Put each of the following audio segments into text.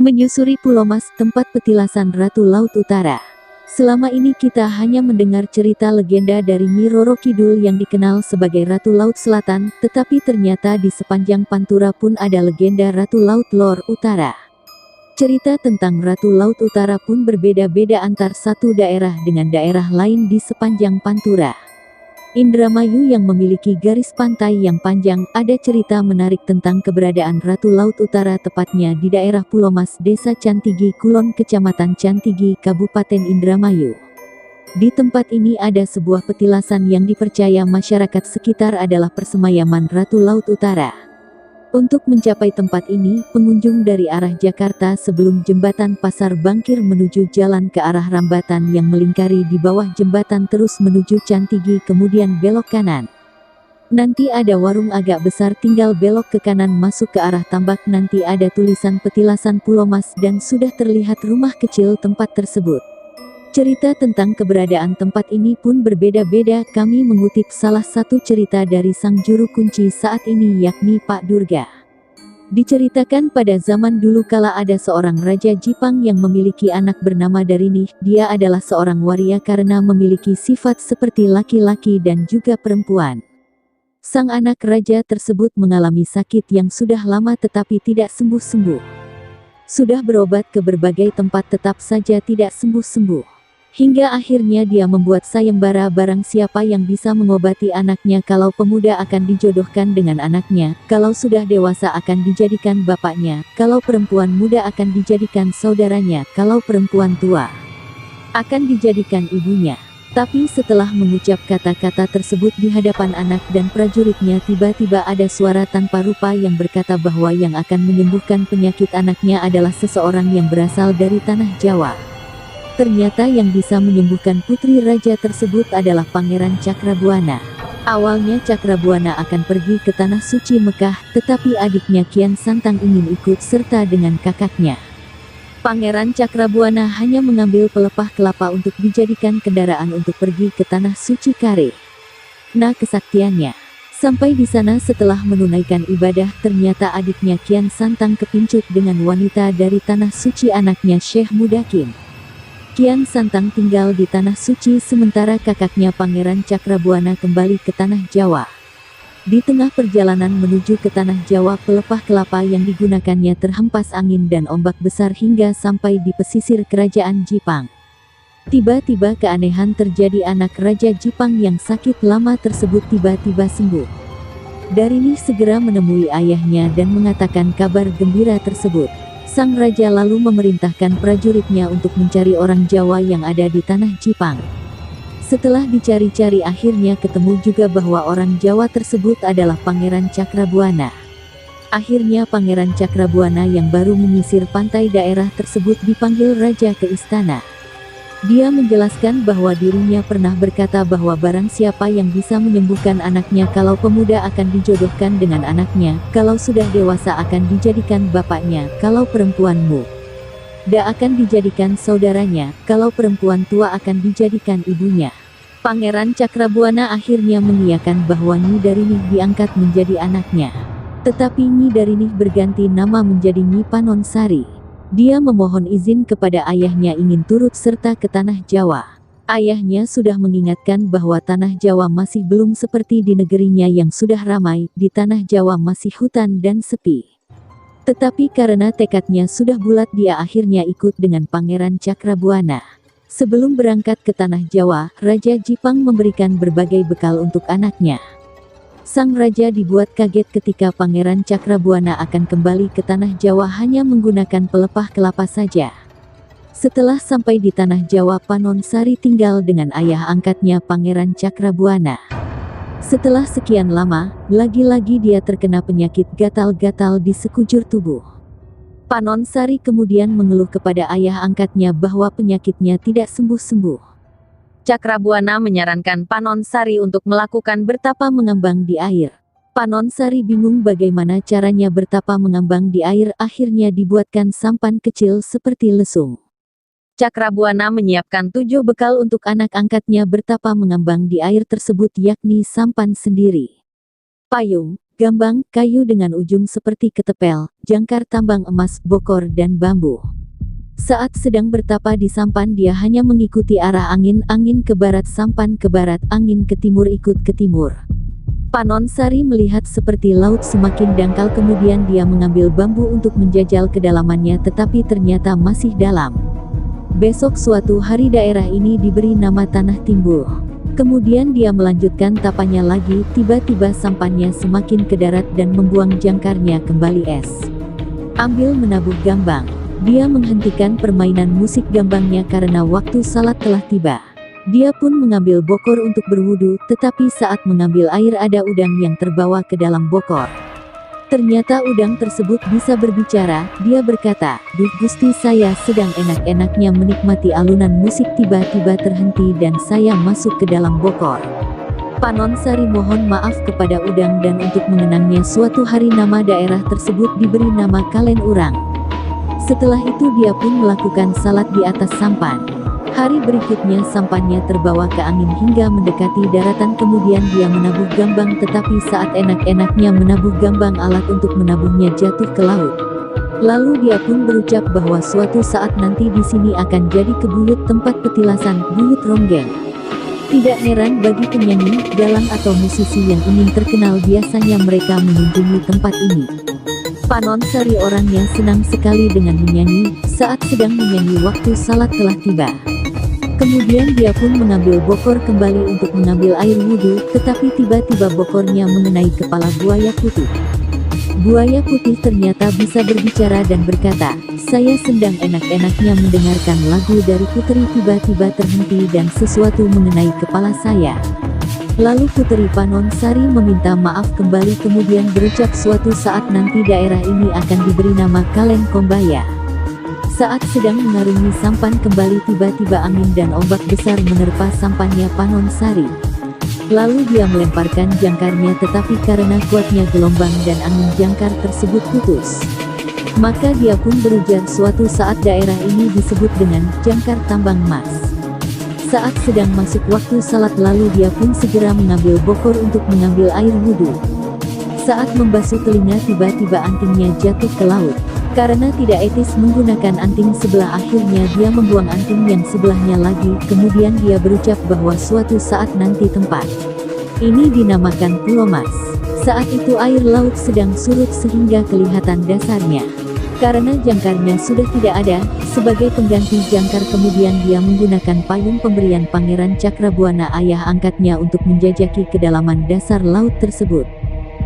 Menyusuri Pulau Mas, tempat petilasan Ratu Laut Utara. Selama ini kita hanya mendengar cerita legenda dari Nyi Roro Kidul yang dikenal sebagai Ratu Laut Selatan, tetapi ternyata di sepanjang Pantura pun ada legenda Ratu Laut Lor Utara. Cerita tentang Ratu Laut Utara pun berbeda-beda antar satu daerah dengan daerah lain di sepanjang Pantura. Indramayu yang memiliki garis pantai yang panjang, ada cerita menarik tentang keberadaan Ratu Laut Utara tepatnya di daerah Pulau Mas, Desa Cantigi Kulon, Kecamatan Cantigi, Kabupaten Indramayu. Di tempat ini ada sebuah petilasan yang dipercaya masyarakat sekitar adalah persemayaman Ratu Laut Utara. Untuk mencapai tempat ini, pengunjung dari arah Jakarta sebelum jembatan Pasar Bangkir menuju jalan ke arah Rambatan yang melingkari di bawah jembatan terus menuju Cantigi kemudian belok kanan. Nanti ada warung agak besar, tinggal belok ke kanan masuk ke arah tambak, nanti ada tulisan petilasan Pulau Mas dan sudah terlihat rumah kecil tempat tersebut. Cerita tentang keberadaan tempat ini pun berbeda-beda. Kami mengutip salah satu cerita dari sang juru kunci saat ini yakni Pak Durga. Diceritakan pada zaman dulu kala ada seorang Raja Jipang yang memiliki anak bernama Darinih. Dia adalah seorang waria karena memiliki sifat seperti laki-laki dan juga perempuan. Sang anak raja tersebut mengalami sakit yang sudah lama tetapi tidak sembuh-sembuh. Sudah berobat ke berbagai tempat tetap saja tidak sembuh-sembuh. Hingga akhirnya dia membuat sayembara, barang siapa yang bisa mengobati anaknya, kalau pemuda akan dijodohkan dengan anaknya, kalau sudah dewasa akan dijadikan bapaknya, kalau perempuan muda akan dijadikan saudaranya, kalau perempuan tua akan dijadikan ibunya. Tapi setelah mengucap kata-kata tersebut di hadapan anak dan prajuritnya, tiba-tiba ada suara tanpa rupa yang berkata bahwa yang akan menyembuhkan penyakit anaknya adalah seseorang yang berasal dari tanah Jawa. Ternyata yang bisa menyembuhkan putri raja tersebut adalah Pangeran Cakrabuana. Awalnya Cakrabuana akan pergi ke Tanah Suci Mekah, tetapi adiknya Kian Santang ingin ikut serta dengan kakaknya. Pangeran Cakrabuana hanya mengambil pelepah kelapa untuk dijadikan kendaraan untuk pergi ke Tanah Suci Kare. Nah, kesaktiannya. Sampai di sana setelah menunaikan ibadah, ternyata adiknya Kian Santang kepincut dengan wanita dari Tanah Suci, anaknya Syekh Mudakin. Kian Santang tinggal di Tanah Suci sementara kakaknya Pangeran Cakrabuana kembali ke Tanah Jawa. Di tengah perjalanan menuju ke Tanah Jawa, pelepah kelapa yang digunakannya terhempas angin dan ombak besar hingga sampai di pesisir kerajaan Jipang. Tiba-tiba keanehan terjadi, anak Raja Jipang yang sakit lama tersebut tiba-tiba sembuh. Darinih segera menemui ayahnya dan mengatakan kabar gembira tersebut. Sang raja lalu memerintahkan prajuritnya untuk mencari orang Jawa yang ada di Tanah Jipang. Setelah dicari-cari akhirnya ketemu juga bahwa orang Jawa tersebut adalah Pangeran Cakrabuana. Akhirnya Pangeran Cakrabuana yang baru menyisir pantai daerah tersebut dipanggil raja ke istana. Dia menjelaskan bahwa dirinya pernah berkata bahwa barang siapa yang bisa menyembuhkan anaknya, kalau pemuda akan dijodohkan dengan anaknya, kalau sudah dewasa akan dijadikan bapaknya, kalau perempuan muda akan dijadikan saudaranya, kalau perempuan tua akan dijadikan ibunya. Pangeran Cakrabuana akhirnya mengiyakan bahwa Nyi Darinih diangkat menjadi anaknya. Tetapi Nyi Darinih berganti nama menjadi Nyi Panonsari. Dia memohon izin kepada ayahnya ingin turut serta ke Tanah Jawa. Ayahnya sudah mengingatkan bahwa Tanah Jawa masih belum seperti di negerinya yang sudah ramai, di Tanah Jawa masih hutan dan sepi. Tetapi karena tekadnya sudah bulat, dia akhirnya ikut dengan Pangeran Cakrabuana. Sebelum berangkat ke Tanah Jawa, Raja Jipang memberikan berbagai bekal untuk anaknya. Sang raja dibuat kaget ketika Pangeran Cakrabuana akan kembali ke Tanah Jawa hanya menggunakan pelepah kelapa saja. Setelah sampai di Tanah Jawa, Panonsari tinggal dengan ayah angkatnya Pangeran Cakrabuana. Setelah sekian lama, lagi-lagi dia terkena penyakit gatal-gatal di sekujur tubuh. Panonsari kemudian mengeluh kepada ayah angkatnya bahwa penyakitnya tidak sembuh-sembuh. Cakrabuana menyarankan Panonsari untuk melakukan bertapa mengambang di air. Panonsari bingung bagaimana caranya bertapa mengambang di air, akhirnya dibuatkan sampan kecil seperti lesung. Cakrabuana menyiapkan 7 bekal untuk anak angkatnya bertapa mengambang di air tersebut, yakni sampan sendiri, payung, Gambang, kayu dengan ujung seperti ketepel, jangkar tambang emas, bokor dan bambu. Saat sedang bertapa di sampan dia hanya mengikuti arah angin, angin ke barat sampan ke barat, angin ke timur ikut ke timur. Panon Sari melihat seperti laut semakin dangkal, kemudian dia mengambil bambu untuk menjajal kedalamannya tetapi ternyata masih dalam. Besok suatu hari daerah ini diberi nama Tanah Timbul. Kemudian dia melanjutkan tapanya lagi, tiba-tiba sampannya semakin ke darat dan membuang jangkarnya kembali es. Ambil menabuh Gambang. Dia menghentikan permainan musik gambangnya karena waktu salat telah tiba. Dia pun mengambil bokor untuk berwudu, tetapi saat mengambil air ada udang yang terbawa ke dalam bokor. Ternyata udang tersebut bisa berbicara. Dia berkata, "Duh Gusti, saya sedang enak-enaknya menikmati alunan musik, tiba-tiba terhenti dan saya masuk ke dalam bokor." Panon Sari mohon maaf kepada udang dan untuk mengenangnya suatu hari nama daerah tersebut diberi nama Kalen Urang. Setelah itu dia pun melakukan salat di atas sampan. Hari berikutnya sampannya terbawa ke angin hingga mendekati daratan, kemudian dia menabuh Gambang, tetapi saat enak-enaknya menabuh Gambang alat untuk menabuhnya jatuh ke laut. Lalu dia pun berucap bahwa suatu saat nanti di sini akan jadi kebuyut tempat petilasan, buyut ronggeng. Tidak heran bagi penyanyi, dalang atau musisi yang ingin terkenal, biasanya mereka mengunjungi tempat ini. Panon Sari orangnya senang sekali dengan menyanyi. Saat sedang menyanyi waktu salat telah tiba. Kemudian dia pun mengambil bokor kembali untuk mengambil air wudhu, tetapi tiba-tiba bokornya mengenai kepala buaya putih. Buaya putih ternyata bisa berbicara dan berkata, "Saya sedang enak-enaknya mendengarkan lagu dari Puteri, tiba-tiba terhenti dan sesuatu mengenai kepala saya." Lalu Puteri Panon Sari meminta maaf kembali, kemudian berucap suatu saat nanti daerah ini akan diberi nama Kalen Kombaya. Saat sedang mengarungi sampan kembali, tiba-tiba angin dan ombak besar menerpa sampannya Panon Sari. Lalu dia melemparkan jangkarnya, tetapi karena kuatnya gelombang dan angin jangkar tersebut putus. Maka dia pun berujar suatu saat daerah ini disebut dengan jangkar tambang emas. Saat sedang masuk waktu salat lalu dia pun segera mengambil bokor untuk mengambil air wudhu. Saat membasuh telinga tiba-tiba antingnya jatuh ke laut. Karena tidak etis menggunakan anting sebelah, akhirnya dia membuang anting yang sebelahnya lagi, kemudian dia berucap bahwa suatu saat nanti tempat ini dinamakan Pulau Mas. Saat itu air laut sedang surut sehingga kelihatan dasarnya. Karena jangkarnya sudah tidak ada, sebagai pengganti jangkar kemudian dia menggunakan payung pemberian Pangeran Cakrabuana ayah angkatnya untuk menjajaki kedalaman dasar laut tersebut.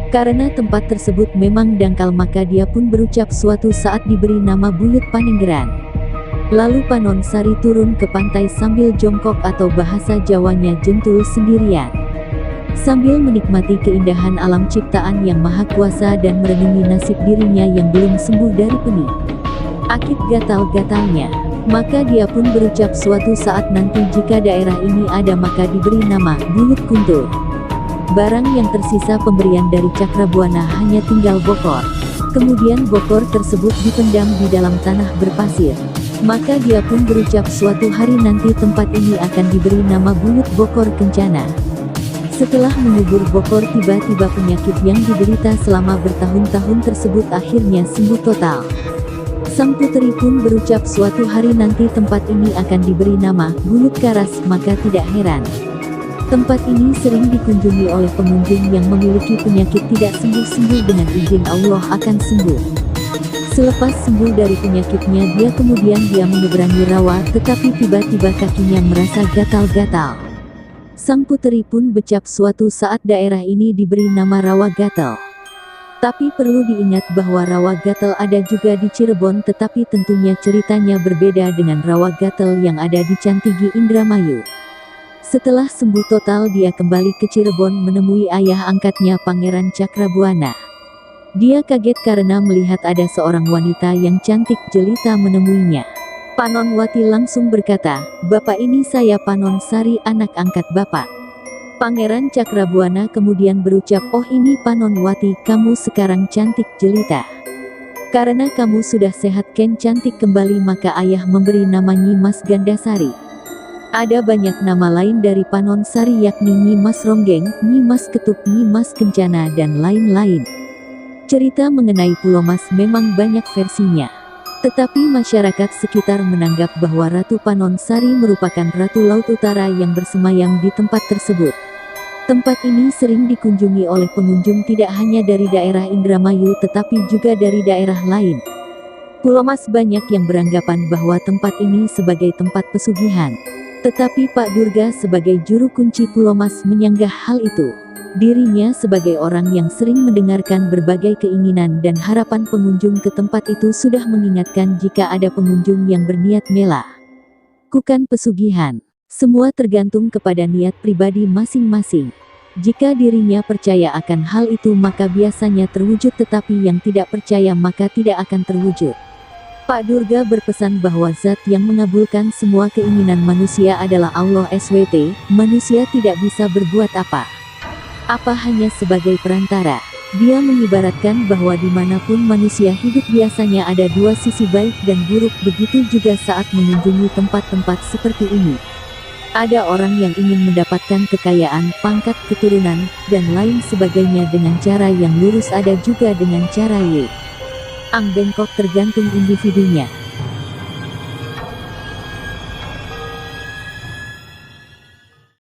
Karena tempat tersebut memang dangkal maka dia pun berucap suatu saat diberi nama Buyut Paninggeran. Lalu Panon Sari turun ke pantai sambil jongkok atau bahasa Jawanya jentul sendirian. Sambil menikmati keindahan alam ciptaan yang maha kuasa dan merenungi nasib dirinya yang belum sembuh dari penih akit gatal-gatalnya. Maka dia pun berucap suatu saat nanti jika daerah ini ada maka diberi nama Buyut Kuntul. Barang yang tersisa pemberian dari Cakrabuana hanya tinggal bokor. Kemudian bokor tersebut dipendam di dalam tanah berpasir. Maka dia pun berucap suatu hari nanti tempat ini akan diberi nama Buyut Bokor Kencana. Setelah mengubur bokor tiba-tiba penyakit yang diderita selama bertahun-tahun tersebut akhirnya sembuh total. Sang puteri pun berucap suatu hari nanti tempat ini akan diberi nama Buyut Karas, maka tidak heran tempat ini sering dikunjungi oleh pengunjung yang memiliki penyakit tidak sembuh-sembuh, dengan izin Allah akan sembuh. Selepas sembuh dari penyakitnya dia kemudian menyeberangi rawa, tetapi tiba-tiba kakinya merasa gatal-gatal. Sang puteri pun becap suatu saat daerah ini diberi nama Rawa Gatel. Tapi perlu diingat bahwa Rawa Gatel ada juga di Cirebon, tetapi tentunya ceritanya berbeda dengan Rawa Gatel yang ada di Cantigi Indramayu. Setelah sembuh total dia kembali ke Cirebon menemui ayah angkatnya Pangeran Cakrabuana. Dia kaget karena melihat ada seorang wanita yang cantik jelita menemuinya. Panon Wati langsung berkata, "Bapak, ini saya Panon Sari, anak angkat Bapak." Pangeran Cakrabuana kemudian berucap, "Oh ini Panon Wati, kamu sekarang cantik jelita. Karena kamu sudah sehat ken cantik kembali maka ayah memberi nama Nyi Mas Gandasari." Ada banyak nama lain dari Panon Sari yakni Nyi Mas Ronggeng, Nyi Mas Ketuk, Nyi Mas Kencana dan lain-lain. Cerita mengenai Pulau Mas memang banyak versinya. Tetapi masyarakat sekitar menganggap bahwa Ratu Panon Sari merupakan Ratu Laut Utara yang bersemayam di tempat tersebut. Tempat ini sering dikunjungi oleh pengunjung tidak hanya dari daerah Indramayu tetapi juga dari daerah lain. Pulau Mas banyak yang beranggapan bahwa tempat ini sebagai tempat pesugihan. Tetapi Pak Durga sebagai juru kunci Pulau Mas menyanggah hal itu. Dirinya sebagai orang yang sering mendengarkan berbagai keinginan dan harapan pengunjung ke tempat itu sudah mengingatkan jika ada pengunjung yang berniat melakukan pesugihan. Semua tergantung kepada niat pribadi masing-masing. Jika dirinya percaya akan hal itu maka biasanya terwujud, tetapi yang tidak percaya maka tidak akan terwujud. Pak Durga berpesan bahwa zat yang mengabulkan semua keinginan manusia adalah Allah SWT, manusia tidak bisa berbuat apa hanya sebagai perantara. Dia mengibaratkan bahwa dimanapun manusia hidup biasanya ada dua sisi baik dan buruk, begitu juga saat mengunjungi tempat-tempat seperti ini. Ada orang yang ingin mendapatkan kekayaan, pangkat, keturunan, dan lain sebagainya dengan cara yang lurus, ada juga dengan cara yang bengkok, tergantung individunya.